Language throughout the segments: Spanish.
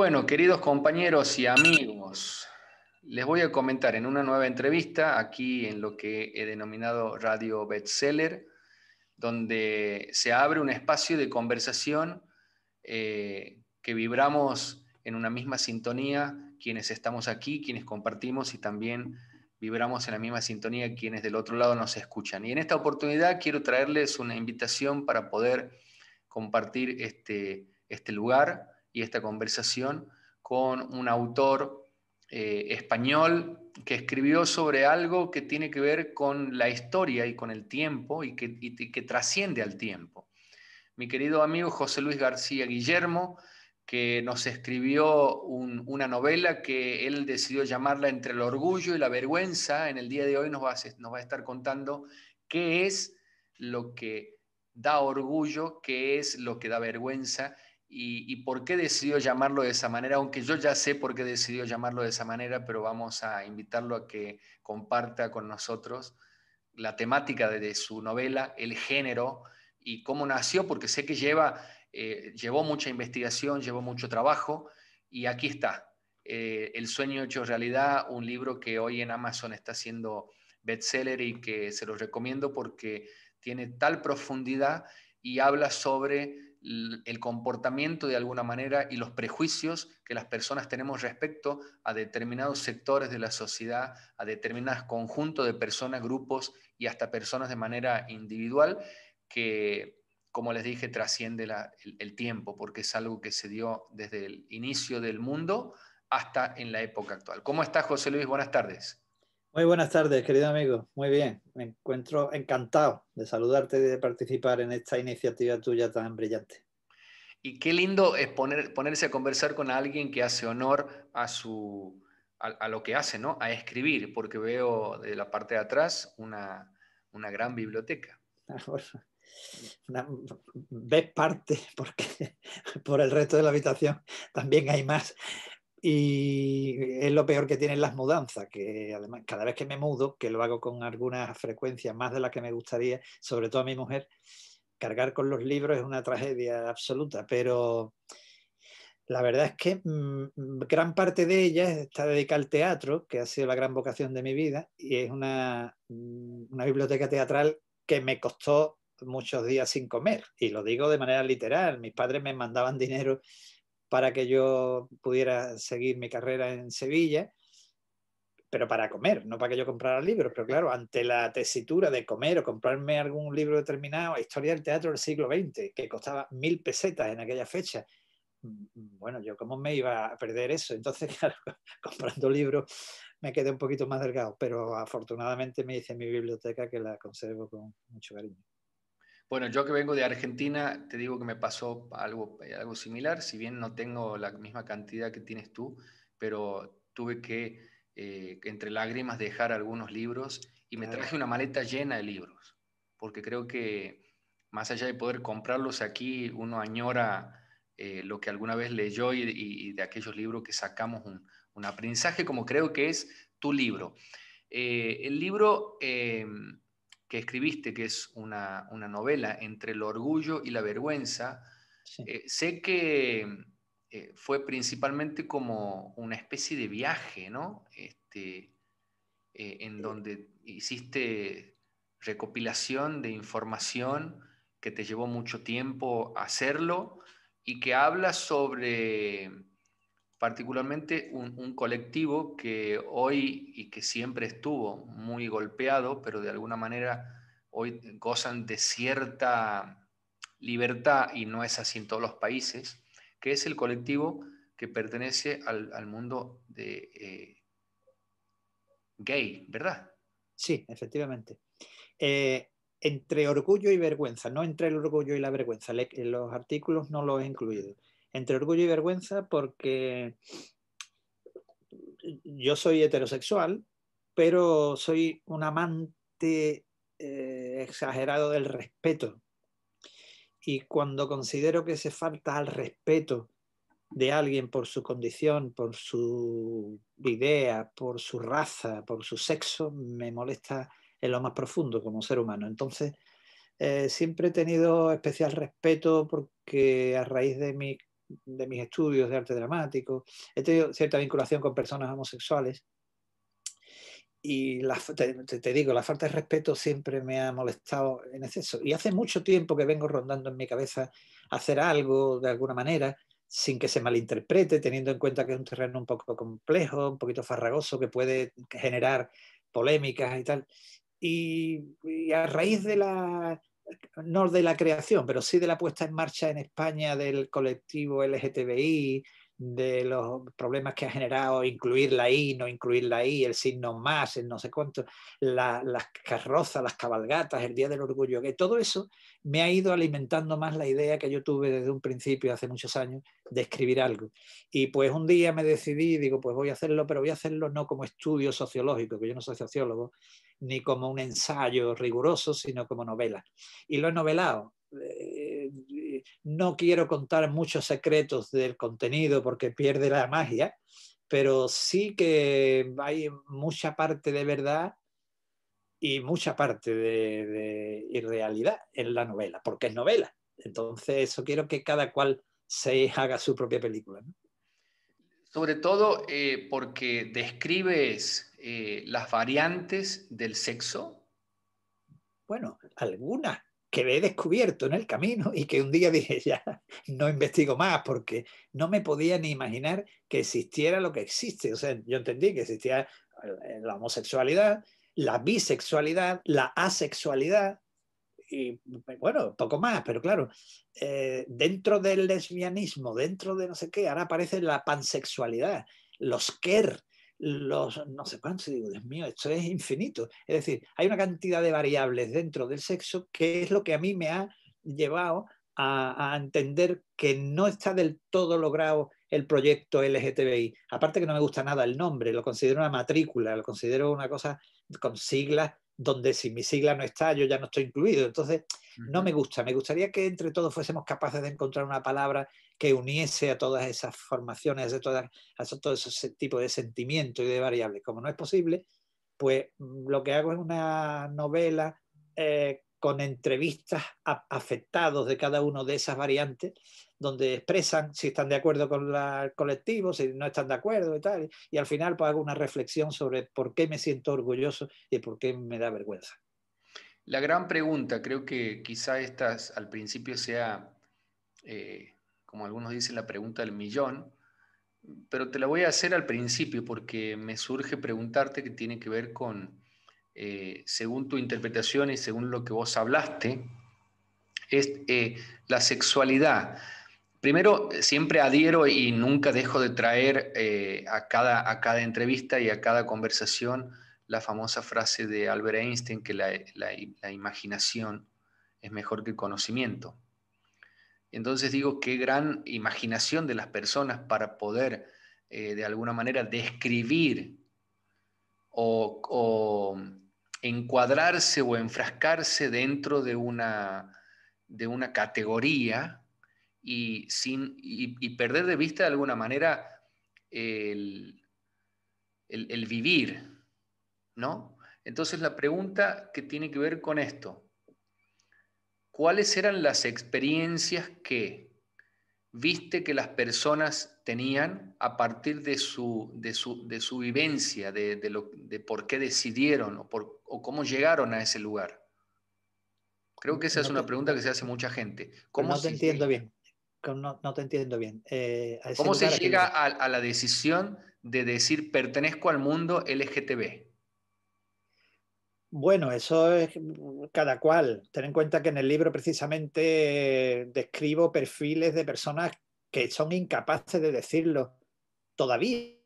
Bueno, queridos compañeros y amigos, les voy a comentar en una nueva entrevista aquí en lo que he denominado Radio Bestseller, donde se abre un espacio de conversación que vibramos en una misma sintonía, quienes estamos aquí, quienes compartimos y también vibramos en la misma sintonía quienes del otro lado nos escuchan. Y en esta oportunidad quiero traerles una invitación para poder compartir este lugar y esta conversación con un autor español que escribió sobre algo que tiene que ver con la historia y con el tiempo y que trasciende al tiempo. Mi querido amigo José Luis García Guillermo, que nos escribió una novela que él decidió llamarla Entre el orgullo y la vergüenza. En el día de hoy nos va a estar contando qué es lo que da orgullo, qué es lo que da vergüenza y por qué decidió llamarlo de esa manera, aunque yo ya sé por qué decidió llamarlo de esa manera, pero vamos a invitarlo a que comparta con nosotros la temática de su novela, el género y cómo nació, porque sé que llevó mucha investigación, llevó mucho trabajo, y aquí está, El sueño hecho realidad, un libro que hoy en Amazon está siendo bestseller y que se los recomiendo porque tiene tal profundidad y habla sobre el comportamiento de alguna manera y los prejuicios que las personas tenemos respecto a determinados sectores de la sociedad, a determinados conjuntos de personas, grupos y hasta personas de manera individual que, como les dije, trasciende el tiempo, porque es algo que se dio desde el inicio del mundo hasta en la época actual. ¿Cómo estás, José Luis? Buenas tardes. Muy buenas tardes, querido amigo. Muy bien. Me encuentro encantado de saludarte y de participar en esta iniciativa tuya tan brillante. Y qué lindo es ponerse a conversar con alguien que hace honor a lo que hace, ¿no? A escribir, porque veo de la parte de atrás una gran biblioteca. Bueno, una- ves parte porque por el resto de la habitación también hay más. Y es lo peor que tienen las mudanzas, que además cada vez que me mudo, que lo hago con alguna frecuencia más de la que me gustaría, sobre todo a mi mujer, cargar con los libros es una tragedia absoluta, pero la verdad es que gran parte de ella está dedicada al teatro, que ha sido la gran vocación de mi vida, y es una biblioteca teatral que me costó muchos días sin comer, y lo digo de manera literal. Mis padres me mandaban dinero para que yo pudiera seguir mi carrera en Sevilla, pero para comer, no para que yo comprara libros. Pero claro, ante la tesitura de comer o comprarme algún libro determinado, Historia del teatro del siglo XX, que costaba 1000 pesetas en aquella fecha, bueno, yo cómo me iba a perder eso. Entonces, claro, comprando libros me quedé un poquito más delgado, pero afortunadamente me hice mi biblioteca, que la conservo con mucho cariño. Bueno, yo que vengo de Argentina, te digo que me pasó algo similar, si bien no tengo la misma cantidad que tienes tú, pero tuve que entre lágrimas dejar algunos libros y me Claro. traje una maleta llena de libros, porque creo que más allá de poder comprarlos aquí, uno añora lo que alguna vez leyó y de aquellos libros que sacamos un aprendizaje, como creo que es tu libro. El libro que escribiste, que es una novela entre el orgullo y la vergüenza, Sí. sé que fue principalmente como una especie de viaje, ¿no? En donde hiciste recopilación de información que te llevó mucho tiempo hacerlo y que habla sobre particularmente un colectivo que hoy y que siempre estuvo muy golpeado, pero de alguna manera hoy gozan de cierta libertad y no es así en todos los países, que es el colectivo que pertenece al mundo gay, ¿verdad? Sí, efectivamente. Entre orgullo y vergüenza, no entre el orgullo y la vergüenza. En los artículos no lo he incluido. Entre orgullo y vergüenza porque yo soy heterosexual, pero soy un amante exagerado del respeto. Y cuando considero que se falta al respeto de alguien por su condición, por su idea, por su raza, por su sexo, me molesta en lo más profundo como ser humano. Entonces, siempre he tenido especial respeto porque a raíz de mi de mis estudios de arte dramático, he tenido cierta vinculación con personas homosexuales y te digo, la falta de respeto siempre me ha molestado en exceso. Y hace mucho tiempo que vengo rondando en mi cabeza hacer algo de alguna manera sin que se malinterprete, teniendo en cuenta que es un terreno un poco complejo, un poquito farragoso, que puede generar polémicas y tal. Y a raíz de no de la creación, pero sí de la puesta en marcha en España del colectivo LGTBI, de los problemas que ha generado incluir la I, no incluir la I, el signo más, el no sé cuánto, las carrozas, las cabalgatas, el Día del Orgullo, que todo eso me ha ido alimentando más la idea que yo tuve desde un principio, hace muchos años, de escribir algo. Y pues un día me decidí, digo, pues voy a hacerlo, pero voy a hacerlo no como estudio sociológico, que yo no soy sociólogo, ni como un ensayo riguroso, sino como novela. Y lo he novelado. No quiero contar muchos secretos del contenido porque pierde la magia, pero sí que hay mucha parte de verdad y mucha parte de irrealidad en la novela, porque es novela. Entonces, eso quiero que cada cual se haga su propia película, ¿no? Sobre todo porque describes las variantes del sexo. Bueno, algunas que he descubierto en el camino y que un día dije ya no investigo más porque no me podía ni imaginar que existiera lo que existe. O sea, yo entendí que existía la homosexualidad, la bisexualidad, la asexualidad y bueno, poco más, pero claro, dentro del lesbianismo, dentro de no sé qué, ahora aparece la pansexualidad, los queer, los no sé cuántos, digo, Dios mío, esto es infinito. Es decir, hay una cantidad de variables dentro del sexo que es lo que a mí me ha llevado a entender que no está del todo logrado el proyecto LGTBI. Aparte que no me gusta nada el nombre, lo considero una matrícula, lo considero una cosa con siglas donde si mi sigla no está, yo ya no estoy incluido. Entonces, no me gusta. Me gustaría que entre todos fuésemos capaces de encontrar una palabra que uniese a todas esas formaciones, a todo ese tipo de sentimientos y de variables. Como no es posible, pues lo que hago es una novela con entrevistas a afectados de cada una de esas variantes, donde expresan si están de acuerdo con el colectivo, si no están de acuerdo y tal. Y al final pues hago una reflexión sobre por qué me siento orgulloso y por qué me da vergüenza. La gran pregunta, creo que quizá esta al principio sea, como algunos dicen, la pregunta del millón, pero te la voy a hacer al principio porque me surge preguntarte que tiene que ver con, según tu interpretación y según lo que vos hablaste, es la sexualidad. Primero, siempre adhiero y nunca dejo de traer a cada entrevista y a cada conversación la famosa frase de Albert Einstein que la imaginación es mejor que el conocimiento. Entonces digo, qué gran imaginación de las personas para poder de alguna manera describir o encuadrarse o enfrascarse dentro de una categoría y perder de vista de alguna manera el, el vivir, ¿no? Entonces la pregunta que tiene que ver con esto, ¿cuáles eran las experiencias que viste que las personas tenían a partir de su vivencia, de por qué decidieron o cómo llegaron a ese lugar? Creo que esa es No una te, pregunta que se hace mucha gente. pero ¿Cómo no te se entiendo llega? bien. No te entiendo bien. A ese ¿Cómo se lugar, ¿a qué llega lugar? a la decisión de decir pertenezco al mundo LGTB? Bueno, eso es cada cual. Ten en cuenta que en el libro precisamente describo perfiles de personas que son incapaces de decirlo todavía.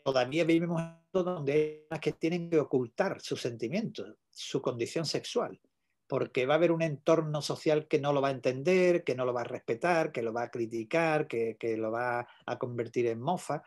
Todavía vivimos en un mundo donde hay personas que tienen que ocultar sus sentimientos, su condición sexual, porque va a haber un entorno social que no lo va a entender, que no lo va a respetar, que lo va a criticar, que lo va a convertir en mofa.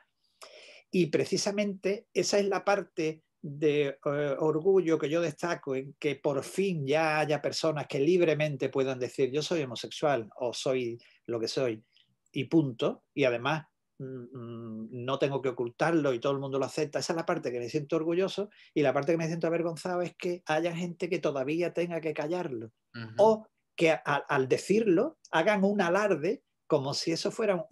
Y precisamente esa es la parte de orgullo que yo destaco en que por fin ya haya personas que libremente puedan decir yo soy homosexual o soy lo que soy y punto. Y además no tengo que ocultarlo y todo el mundo lo acepta. Esa es la parte que me siento orgulloso y la parte que me siento avergonzado es que haya gente que todavía tenga que callarlo Ujú. o que al decirlo hagan un alarde como si eso fuera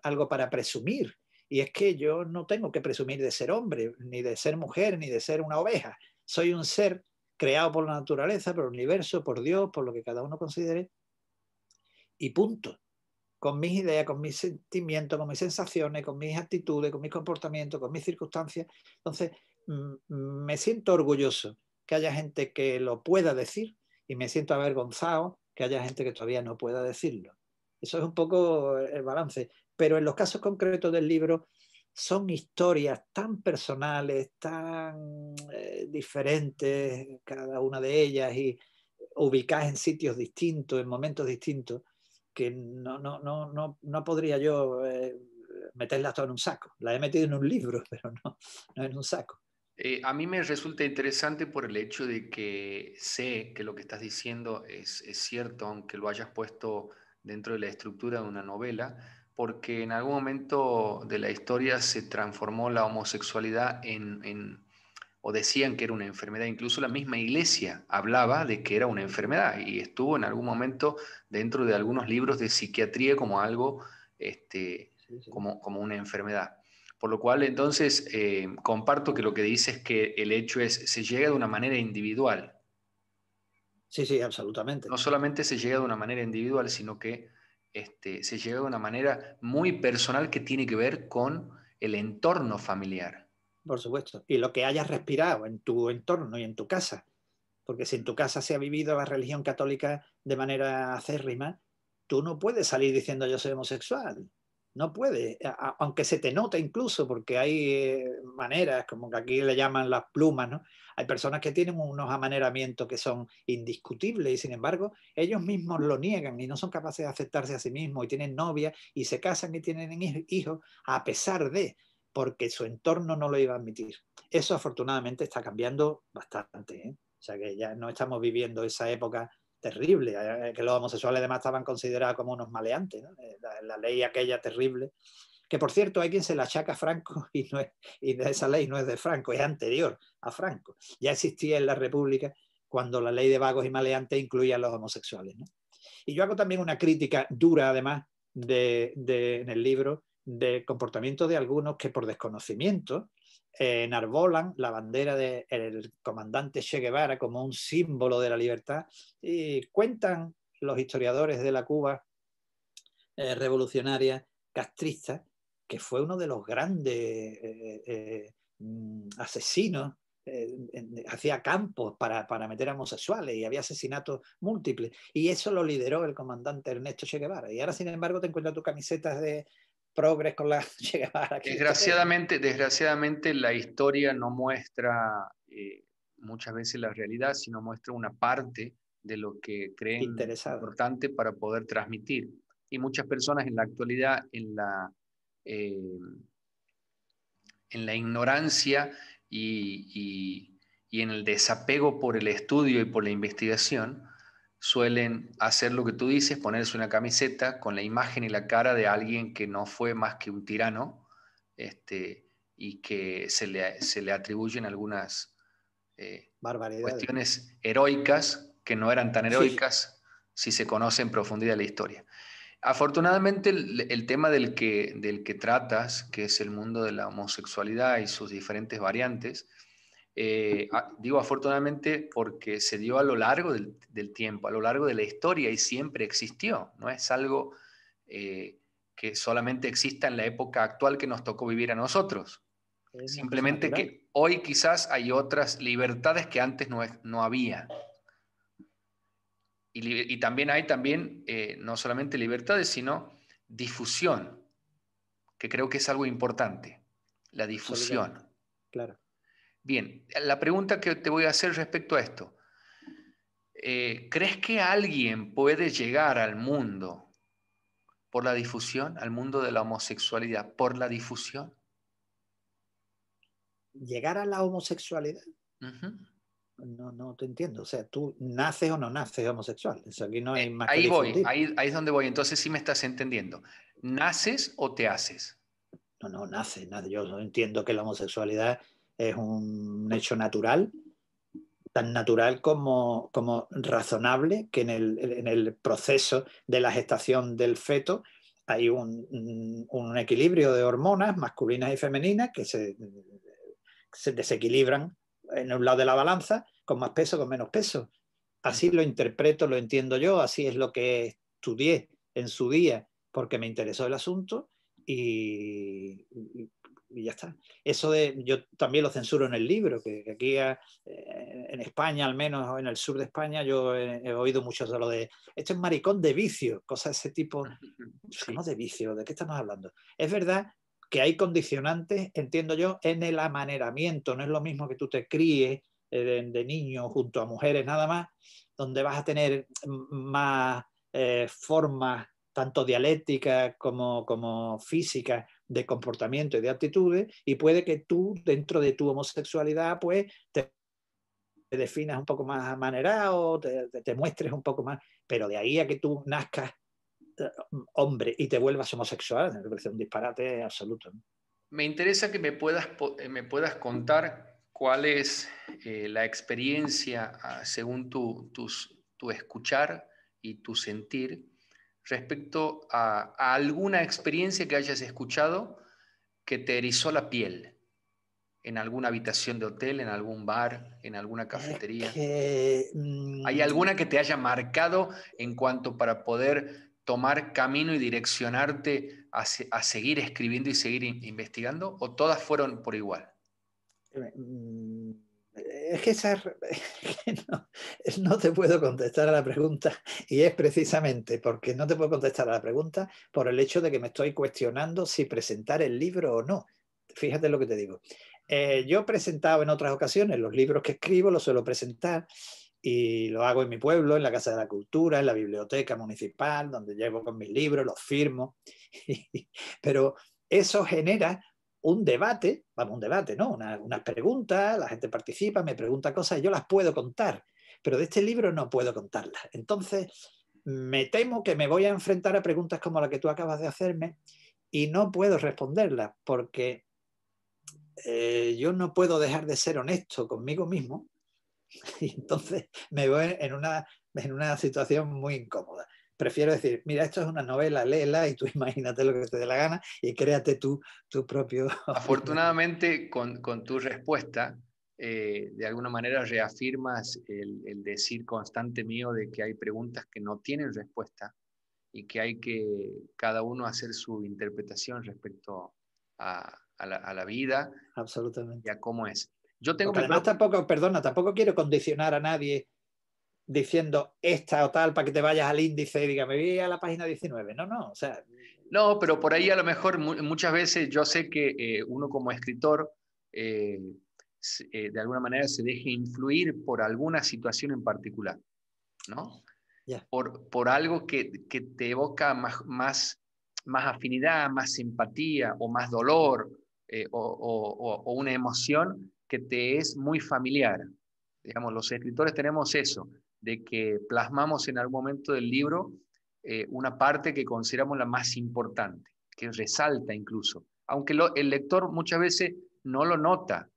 algo para presumir. Y es que yo no tengo que presumir de ser hombre, ni de ser mujer, ni de ser una oveja. Soy un ser creado por la naturaleza, por el universo, por Dios, por lo que cada uno considere, y punto. Con mis ideas, con mis sentimientos, con mis sensaciones, con mis actitudes, con mis comportamientos, con mis circunstancias. Entonces, me siento orgulloso que haya gente que lo pueda decir y me siento avergonzado que haya gente que todavía no pueda decirlo. Eso es un poco el balance. Pero en los casos concretos del libro son historias tan personales, tan diferentes, cada una de ellas, y ubicadas en sitios distintos, en momentos distintos, que no podría yo meterlas todas en un saco. Las he metido en un libro, pero no en un saco. A mí me resulta interesante por el hecho de que sé que lo que estás diciendo es cierto, aunque lo hayas puesto dentro de la estructura de una novela, porque en algún momento de la historia se transformó la homosexualidad o decían que era una enfermedad. Incluso la misma iglesia hablaba de que era una enfermedad y estuvo en algún momento dentro de algunos libros de psiquiatría como algo, Sí, sí. como una enfermedad. Por lo cual, entonces, comparto que lo que dice es que el hecho se llega de una manera individual. Sí, sí, absolutamente. No solamente se llega de una manera individual, sino que se llega de una manera muy personal que tiene que ver con el entorno familiar. Por supuesto. Y lo que hayas respirado en tu entorno y en tu casa. Porque si en tu casa se ha vivido la religión católica de manera acérrima, tú no puedes salir diciendo yo soy homosexual. No puedes, aunque se te note incluso, porque hay maneras, como que aquí le llaman las plumas, ¿no? Hay personas que tienen unos amaneramientos que son indiscutibles y sin embargo ellos mismos lo niegan y no son capaces de aceptarse a sí mismos y tienen novia y se casan y tienen hijos a pesar de, porque su entorno no lo iba a admitir. Eso afortunadamente está cambiando bastante, ¿eh? O sea que ya no estamos viviendo esa época terrible, que los homosexuales además estaban considerados como unos maleantes, ¿no? La ley aquella terrible, que por cierto hay quien se la achaca a Franco y esa ley no es de Franco, es anterior a Franco. Ya existía en la República cuando la ley de vagos y maleantes incluía a los homosexuales, ¿no? Y yo hago también una crítica dura además en el libro de comportamiento de algunos que por desconocimiento enarbolan la bandera del comandante Che Guevara como un símbolo de la libertad y cuentan los historiadores de la Cuba revolucionaria castrista que fue uno de los grandes asesinos, hacía campos para meter a homosexuales y había asesinatos múltiples. Y eso lo lideró el comandante Ernesto Che Guevara. Y ahora, sin embargo, te encuentras tus camisetas de progres con la Che Guevara aquí. Desgraciadamente la historia no muestra muchas veces la realidad, sino muestra una parte de lo que creen Interesado. importante para poder transmitir. Y muchas personas en la actualidad, eh, en la ignorancia y en el desapego por el estudio y por la investigación, suelen hacer lo que tú dices, ponerse una camiseta con la imagen y la cara de alguien que no fue más que un tirano, y que se le atribuyen algunas Barbaridades. cuestiones heroicas que no eran tan Sí, heroicas si se conoce en profundidad la historia. Afortunadamente, el tema del que tratas, que es el mundo de la homosexualidad y sus diferentes variantes, digo afortunadamente porque se dio a lo largo del tiempo, a lo largo de la historia y siempre existió. No es algo que solamente exista en la época actual que nos tocó vivir a nosotros. es una cosa Simplemente natural. que hoy quizás hay otras libertades que antes no había. Y también hay no solamente libertades, sino difusión, que creo que es algo importante, la Absolutamente. difusión. Claro. Bien, la pregunta que te voy a hacer respecto a esto, ¿crees que alguien puede llegar al mundo por la difusión, al mundo de la homosexualidad, por la difusión? Llegar a la homosexualidad. Ujú. No te entiendo. O sea, tú naces o no naces homosexual. Eso aquí no hay más que Ahí voy, difundir. ahí es donde voy, entonces sí me estás entendiendo. ¿Naces o te haces? No nace, nada. Yo no entiendo que la homosexualidad es un hecho natural, tan natural como razonable, que en el proceso de la gestación del feto hay un equilibrio de hormonas masculinas y femeninas que se desequilibran en un lado de la balanza, con más peso, con menos peso. Así lo interpreto, lo entiendo yo, así es lo que estudié en su día porque me interesó el asunto y ya está. Eso yo también lo censuro en el libro, que aquí en España, al menos o en el sur de España, yo he oído mucho de lo de esto es maricón de vicio, cosas de ese tipo. Sí. ¿Cómo de vicio? ¿De qué estamos hablando? Es verdad que hay condicionantes, entiendo yo, en el amaneramiento. No es lo mismo que tú te críes de niño junto a mujeres nada más, donde vas a tener más formas, tanto dialécticas como físicas, de comportamiento y de actitudes, y puede que tú, dentro de tu homosexualidad, pues te definas un poco más amanerado, te muestres un poco más, pero de ahí a que tú nazcas hombre y te vuelvas homosexual, me parece un disparate absoluto, ¿no? Me interesa que me puedas contar cuál es la experiencia, según tu escuchar y tu sentir, respecto a alguna experiencia que hayas escuchado que te erizó la piel en alguna habitación de hotel, en algún bar, en alguna Es cafetería. que ¿Hay alguna que te haya marcado en cuanto para poder tomar camino y direccionarte a seguir escribiendo y seguir investigando? ¿O todas fueron por igual? es que no, no te puedo contestar a la pregunta y es precisamente porque no te puedo contestar a la pregunta por el hecho de que me estoy cuestionando si presentar el libro o no. Fíjate lo que te digo. Yo he presentado en otras ocasiones los libros que escribo, los suelo presentar y lo hago en mi pueblo, en la Casa de la Cultura, en la biblioteca municipal, donde llevo con mis libros, los firmo. Pero eso genera un debate, vamos, un debate, ¿no? Unas preguntas, la gente participa, me pregunta cosas y yo las puedo contar, pero de este libro no puedo contarlas. Entonces, me temo que me voy a enfrentar a preguntas como la que tú acabas de hacerme y no puedo responderlas porque yo no puedo dejar de ser honesto conmigo mismo y entonces me voy en una situación muy incómoda. Prefiero decir, mira, esto es una novela, léela y tú imagínate lo que te dé la gana y créate tu propia opinión. Afortunadamente, con tu respuesta, de alguna manera reafirmas el decir constante mío de que hay preguntas que no tienen respuesta y que hay que cada uno hacer su interpretación respecto a la vida y Absolutamente. a cómo es. Yo tengo Porque mi además propio... tampoco, perdona, tampoco quiero condicionar a nadie diciendo esta o tal para que te vayas al índice y diga, me voy a la página 19. No, no, o sea, No, pero por ahí a lo mejor muchas veces yo sé que uno como escritor eh, de alguna manera se deje influir por alguna situación en particular, ¿no? ya. Por algo que te evoca más afinidad, más simpatía o más dolor o una emoción que te es muy familiar. Digamos, los escritores tenemos eso, de que plasmamos en algún momento del libro una parte que consideramos la más importante, que resalta incluso, aunque el lector muchas veces no lo nota,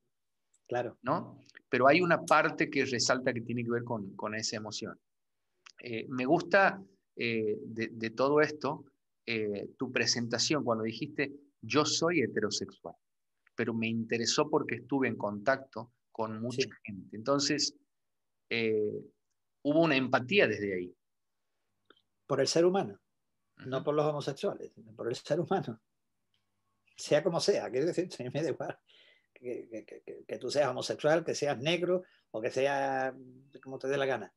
Claro. ¿no? Pero hay una parte que resalta que tiene que ver con esa emoción. Me gusta de todo esto tu presentación cuando dijiste yo soy heterosexual, pero me interesó porque estuve en contacto con mucha Sí. gente. Entonces, eh, hubo una empatía desde ahí. Por el ser humano, no Ujú. por los homosexuales, sino por el ser humano. Sea como sea, quiero decir, me da igual que tú seas homosexual, que seas negro o que seas como te dé la gana.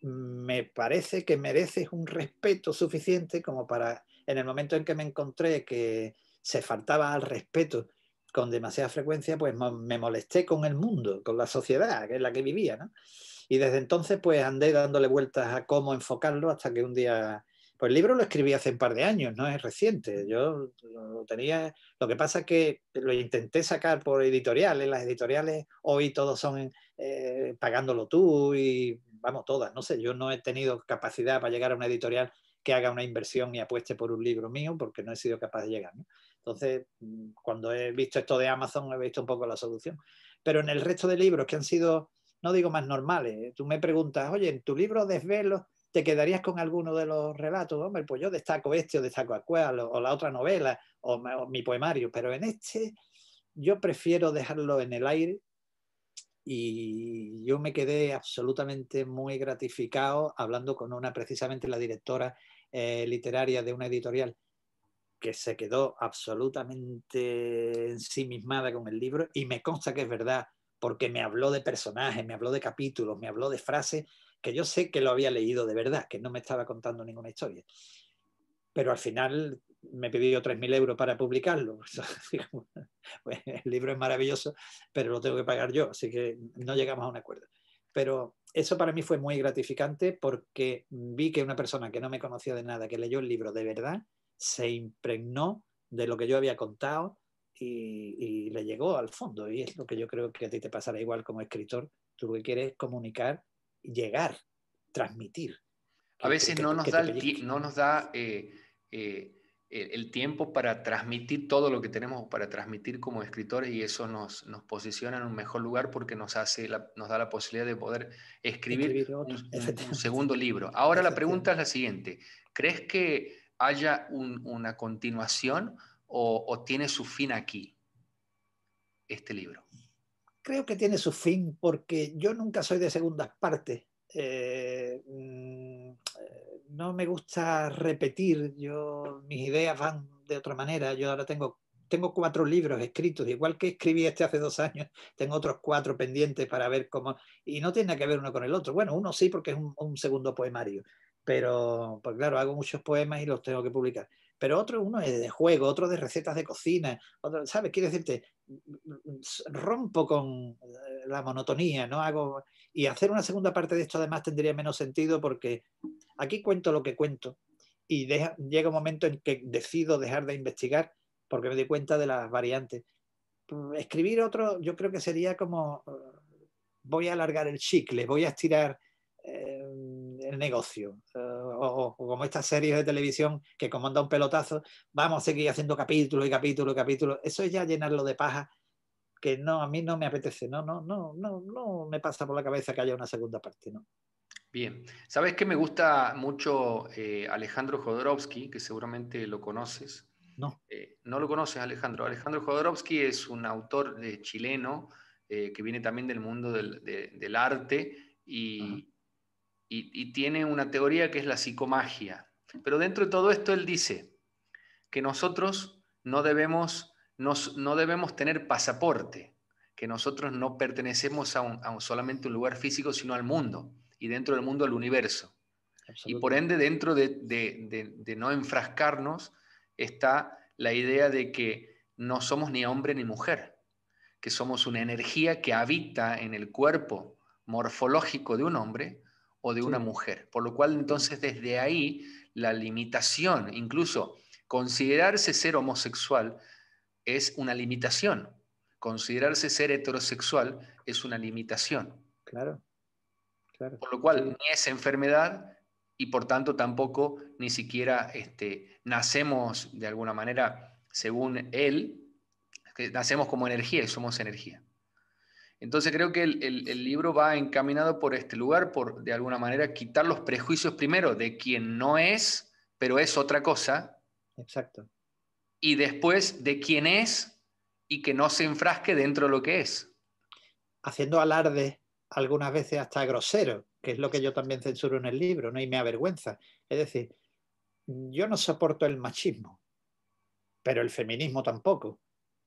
Me parece que mereces un respeto suficiente como para, en el momento en que me encontré que se faltaba al respeto con demasiada frecuencia, pues me molesté con el mundo, con la sociedad que es la que vivía, ¿no? Y desde entonces pues andé dándole vueltas a cómo enfocarlo hasta que un día, pues el libro lo escribí hace un par de años, no es reciente, yo lo tenía, lo que pasa es que lo intenté sacar por editoriales, las editoriales hoy todos son pagándolo tú y vamos, todas, no sé, yo no he tenido capacidad para llegar a una editorial que haga una inversión y apueste por un libro mío porque no he sido capaz de llegar, ¿no? Entonces, cuando he visto esto de Amazon, he visto un poco la solución. Pero en el resto de libros que han sido, no digo más normales, tú me preguntas, oye, en tu libro desvelo, te quedarías con alguno de los relatos. Hombre, pues yo destaco este o destaco aquel, o la otra novela, o mi poemario, pero en este yo prefiero dejarlo en el aire. Y yo me quedé absolutamente muy gratificado hablando con precisamente la directora literaria de una editorial, que se quedó absolutamente ensimismada con el libro, y me consta que es verdad, porque me habló de personajes, me habló de capítulos, me habló de frases que yo sé que lo había leído de verdad, que no me estaba contando ninguna historia. Pero al final me pidió 3.000 euros para publicarlo. Pues el libro es maravilloso, pero lo tengo que pagar yo, así que no llegamos a un acuerdo. Pero eso para mí fue muy gratificante, porque vi que una persona que no me conocía de nada, que leyó el libro de verdad, se impregnó de lo que yo había contado y le llegó al fondo. Y es lo que yo creo que a ti te pasará igual como escritor. Tú lo que quieres es comunicar, llegar, transmitir. A veces no nos Que da, te pellizque. no nos da el tiempo para transmitir todo lo que tenemos para transmitir como escritores, y eso nos posiciona en un mejor lugar, porque nos da la posibilidad de poder escribir Escribir otro, un efectivamente. segundo libro. Ahora la pregunta es Efectivamente. la siguiente: ¿crees que haya una continuación, o tiene su fin aquí, este libro? Creo que tiene su fin, porque yo nunca soy de segundas partes. No me gusta repetir, mis ideas van de otra manera. Yo ahora tengo 4 libros escritos, igual que escribí este hace 2 años, tengo otros 4 pendientes para ver cómo, y no tiene nada que ver uno con el otro. Bueno, uno sí, porque es un segundo poemario, pero pues claro, hago muchos poemas y los tengo que publicar. Pero uno es de juego, otro de recetas de cocina, otro, ¿sabes? Quiero decirte, rompo con la monotonía, ¿no? Y hacer una segunda parte de esto además tendría menos sentido, porque aquí cuento lo que cuento, y llega un momento en que decido dejar de investigar porque me di cuenta de las variantes. Escribir otro, yo creo que sería como voy a alargar el chicle, voy a estirar el negocio, o como estas series de televisión que, como anda un pelotazo, vamos a seguir haciendo capítulos y capítulos y capítulos. Eso es ya llenarlo de paja, que no, a mí no me apetece, no me pasa por la cabeza que haya una segunda parte, ¿no? Bien, ¿sabes qué? Me gusta mucho Alejandro Jodorowsky, que seguramente lo conoces. No. ¿No lo conoces, Alejandro? Alejandro Jodorowsky es un autor chileno, que viene también del mundo del arte, Ajá. y tiene una teoría que es la psicomagia. Pero dentro de todo esto él dice que nosotros no debemos tener pasaporte, que nosotros no pertenecemos a solamente un lugar físico, sino al mundo, y dentro del mundo al universo. Y por Absolutamente. ende, dentro de no enfrascarnos, está la idea de que no somos ni hombre ni mujer, que somos una energía que habita en el cuerpo morfológico de un hombre o de una Sí, mujer. Por lo cual, sí, entonces, desde ahí, la limitación, incluso considerarse ser homosexual, es una limitación. Considerarse ser heterosexual es una limitación. claro, claro. Por lo cual, Sí, ni es enfermedad, y por tanto tampoco ni siquiera nacemos de alguna manera, según él, que nacemos como energía y somos energía. Entonces creo que el libro va encaminado por este lugar, por de alguna manera quitar los prejuicios primero de quien no es, pero es otra cosa, exacto. y después de quien es y que no se enfrasque dentro de lo que es. Haciendo alarde algunas veces hasta grosero, que es lo que yo también censuro en el libro, ¿no? Y me avergüenza. Es decir, yo no soporto el machismo, pero el feminismo tampoco.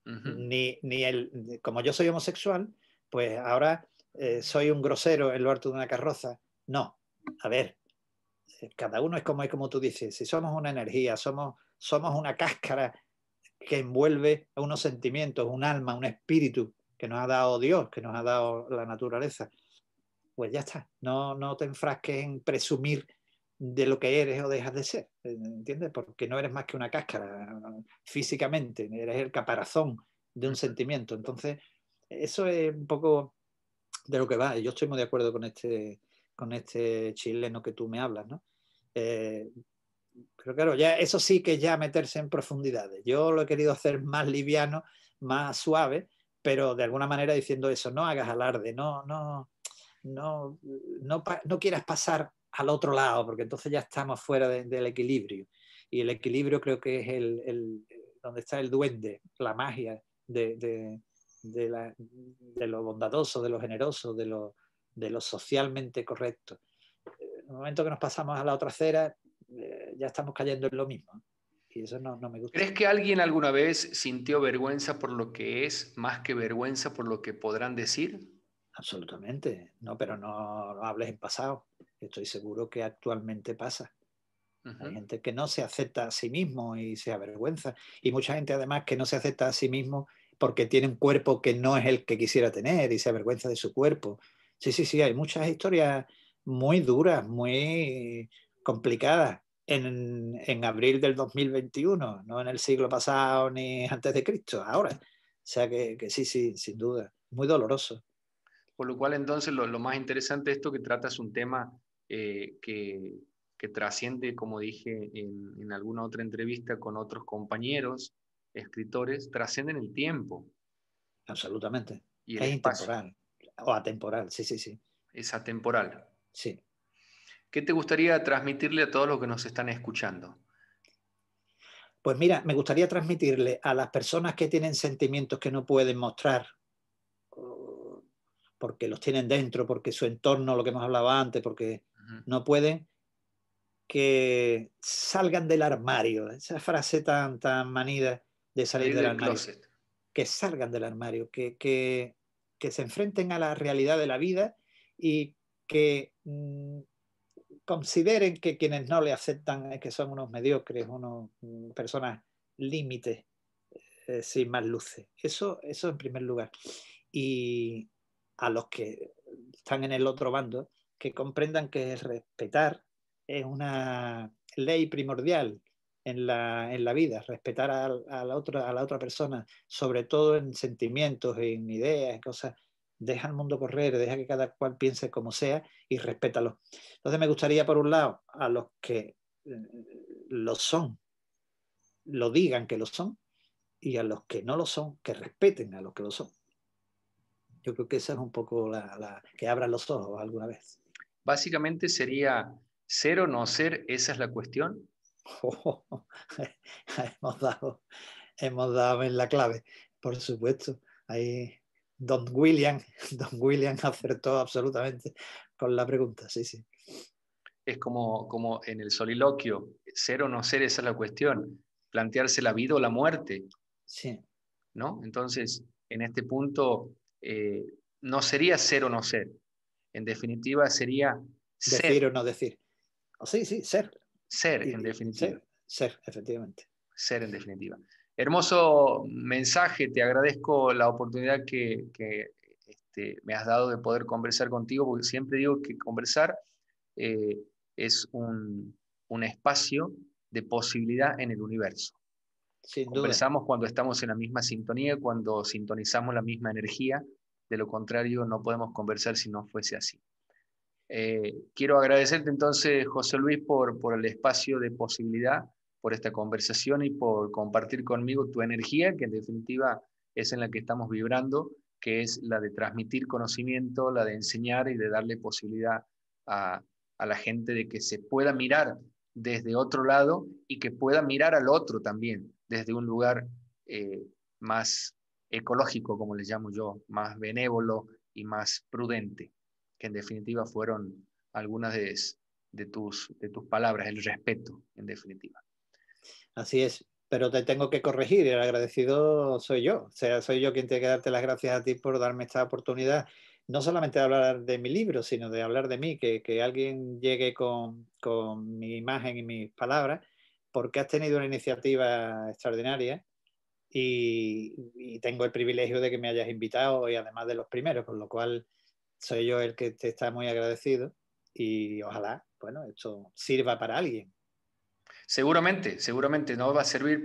Ujú. Como yo soy homosexual, pues ahora soy un grosero en lo alto de una carroza. No, a ver, cada uno es como tú dices, si somos una energía, somos una cáscara que envuelve a unos sentimientos, un alma, un espíritu que nos ha dado Dios, que nos ha dado la naturaleza, pues ya está. No te enfrasques en presumir de lo que eres o dejas de ser, ¿entiendes? Porque no eres más que una cáscara físicamente, eres el caparazón de un sentimiento. Entonces, eso es un poco de lo que va. Y yo estoy muy de acuerdo con este chileno que tú me hablas, ¿no? Eh, pero claro, ya eso sí que ya meterse en profundidades. Yo lo he querido hacer más liviano, más suave, pero de alguna manera diciendo eso, no hagas alarde, no quieras pasar al otro lado, porque entonces ya estamos fuera del equilibrio. Y el equilibrio creo que es donde está el duende, la magia de lo bondadoso, de lo generoso, de lo socialmente correcto. En el momento que nos pasamos a la otra acera, ya estamos cayendo en lo mismo. Y eso no me gusta. ¿Crees que alguien alguna vez sintió vergüenza por lo que es, más que vergüenza por lo que podrán decir? Absolutamente. No, pero no hables en pasado. Estoy seguro que actualmente pasa. Hay gente que no se acepta a sí mismo y se avergüenza. Y mucha gente además que no se acepta a sí mismo porque tiene un cuerpo que no es el que quisiera tener y se avergüenza de su cuerpo. Sí, sí, sí, hay muchas historias muy duras, muy complicadas en abril del 2021, no en el siglo pasado ni antes de Cristo, ahora. O sea que sí, sí, sin duda. Muy doloroso. Por lo cual entonces lo más interesante de esto que trata es un tema eh, que, que trasciende, como dije en alguna otra entrevista con otros compañeros, escritores, trasciende en el tiempo Absolutamente. y el Es espacio, intemporal o atemporal, sí, sí, sí. es atemporal. Sí. ¿Qué te gustaría transmitirle a todos los que nos están escuchando? Pues mira, me gustaría transmitirle a las personas que tienen sentimientos que no pueden mostrar, porque los tienen dentro, porque su entorno, lo que hemos hablado antes, porque Ujú. no pueden, que salgan del armario. Esa frase tan manida de salir Salir del del armario. closet. Que salgan del armario, que se enfrenten a la realidad de la vida y que consideren que quienes no le aceptan es que son unos mediocres, unos personas límites, sin más luces. Eso en primer lugar. Y a los que están en el otro bando, que comprendan que respetar es una ley primordial en la vida, respetar a la otra persona, sobre todo en sentimientos, en ideas, en cosas. Deja el mundo correr, deja que cada cual piense como sea y respétalo. Entonces me gustaría, por un lado, a los que lo son, lo digan que lo son, y a los que no lo son, que respeten a los que lo son. Yo creo que esa es un poco que abran los ojos alguna vez. Básicamente sería ser o no ser, esa es la cuestión. Hemos dado en la clave, por supuesto. Ahí Don William, Don William acertó absolutamente con la pregunta, sí, sí. Es como en el soliloquio, ser o no ser, esa es la cuestión. Plantearse la vida o la muerte, Sí, ¿no? Entonces, en este punto, eh, no sería ser o no ser. En definitiva, sería ser, decir o no decir. O sí, sí, ser. ser, en definitiva. Ser, efectivamente. Ser, en definitiva. Hermoso mensaje, te agradezco la oportunidad que me has dado de poder conversar contigo, porque siempre digo que conversar eh, es un espacio de posibilidad en el universo. Sin duda. Conversamos cuando estamos en la misma sintonía, cuando sintonizamos la misma energía. De lo contrario, no podemos conversar si no fuese así. Quiero agradecerte entonces, José Luis, por el espacio de posibilidad, por esta conversación y por compartir conmigo tu energía, que en definitiva es en la que estamos vibrando, que es la de transmitir conocimiento, la de enseñar y de darle posibilidad a, a la gente de que se pueda mirar desde otro lado y que pueda mirar al otro también, desde un lugar más ecológico, como le llamo yo, más benévolo y más prudente, que en definitiva fueron algunas de tus palabras, el respeto, en definitiva. Así es, pero te tengo que corregir, el agradecido soy yo, o sea, soy yo quien tiene que darte las gracias a ti por darme esta oportunidad, no solamente de hablar de mi libro, sino de hablar de mí, que alguien llegue con mi imagen y mis palabras, porque has tenido una iniciativa extraordinaria y tengo el privilegio de que me hayas invitado y además de los primeros, con lo cual soy yo el que te está muy agradecido y ojalá, bueno, esto sirva para alguien. Seguramente, seguramente no va a servir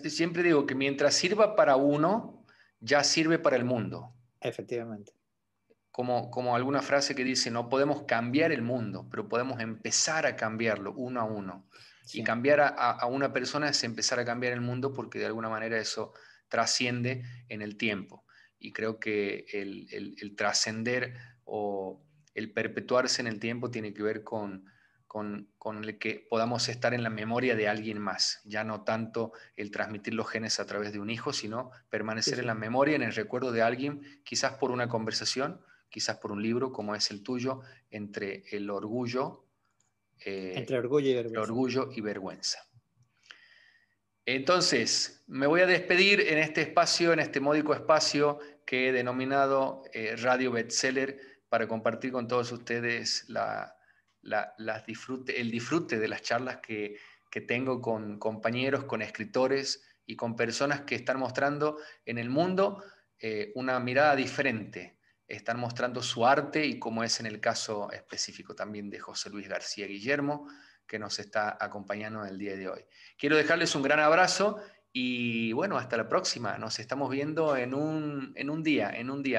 siempre digo que mientras sirva para uno, ya sirve para el mundo. Efectivamente. Como alguna frase que dice, no podemos cambiar el mundo, pero podemos empezar a cambiarlo uno a uno. Y Sí. cambiar a una persona es empezar a cambiar el mundo porque de alguna manera eso trasciende en el tiempo. Y creo que el trascender o el perpetuarse en el tiempo tiene que ver con el que podamos estar en la memoria de alguien más, ya no tanto el transmitir los genes a través de un hijo, sino permanecer Sí, en sí. la memoria, en el recuerdo de alguien, quizás por una conversación, quizás por un libro como es el tuyo, entre el orgullo, Entre orgullo y entre vergüenza. orgullo y vergüenza. Entonces, me voy a despedir en este espacio, en este módico espacio que he denominado Radio Bestseller, para compartir con todos ustedes el disfrute de las charlas que tengo con compañeros, con escritores y con personas que están mostrando en el mundo una mirada diferente. Están mostrando su arte y como es en el caso específico también de José Luis García Guillermo, que nos está acompañando en el día de hoy. Quiero dejarles un gran abrazo y bueno, hasta la próxima. Nos estamos viendo en un día.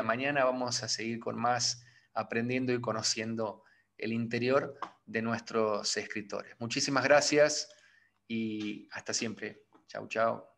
Mañana vamos a seguir con más aprendiendo y conociendo el interior de nuestros escritores. Muchísimas gracias y hasta siempre. Chau, chau.